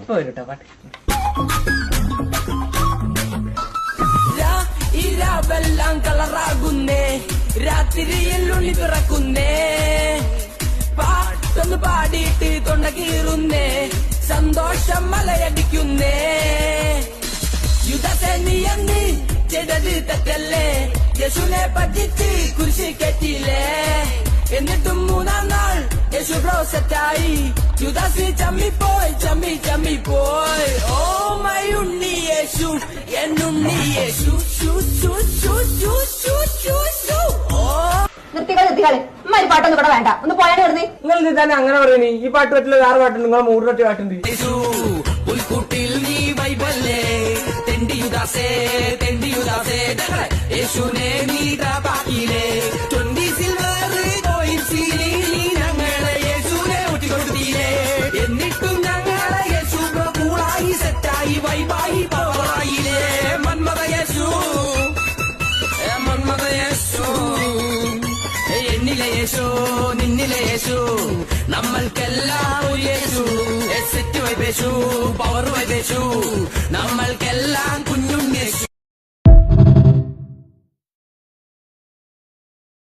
ഇപ്പൊ വരും കേട്ടോ പാട്ട്. ഇരാവെല്ലാം കളറാകുന്നേ, രാത്രിയിൽ ഉണ്ണി പിറക്കുന്നേ, പാട്ടൊന്ന് പാടിയിട്ട് തൊണ്ട കീറുന്നേ, സന്തോഷം മലയടിക്കുന്നേ. യുദ്ധത്തെ നീയന്ന് ചെയ്തത് തെറ്റല്ലേ, യേശുനെ പറ്റിച്ച് കുരിശി കെട്ടിയില്ലേ, എന്നിട്ടും മൂന്നാം നാൾ യേശു സെറ്റായി, യുദാസി ചമ്മിപ്പോയി ചമ്മിപ്പോയി. ഓ മൈ ഉണ്ണി യേശു, എന്നുണ്ണി യേശു. നിർത്തിക്കളി അമ്മാരി പാട്ടൊന്നും ഇവിടെ വേണ്ട, ഒന്ന് പോയാൽ ഇവിടുന്ന്. നിങ്ങൾ തന്നെ അങ്ങനെ പറയുന്നേ, ഈ പാട്ട് പറ്റില്ല വേറെ പാട്ടുണ്ട്, നിങ്ങളെ മൂടിനൊറ്റ പാട്ടുണ്ട്. പുൽക്കൂട്ടിൽ നീ വൈബല്ലേ, തെണ്ടിയുദാസേ യേശുനെ നീ താക്കിയില്ലേ, 20 സിൽവർ കോയിൻസിൽ ഞങ്ങളെ യേശുനെ ഒറ്റിക്കൊടുത്തില്ലേ, എന്നിട്ടും ഞങ്ങളെ യേശു കൂളായി സെറ്റായി വൈബായി പവറായില്ലേ. മന്മത യേശു എന്നിലെ യേശു നിന്നിലെ യേശു, നമ്മൾക്കെല്ലാം ഒരു യേശു, എസെറ്റ് വൈബേശു, പവർ വൈബേശു,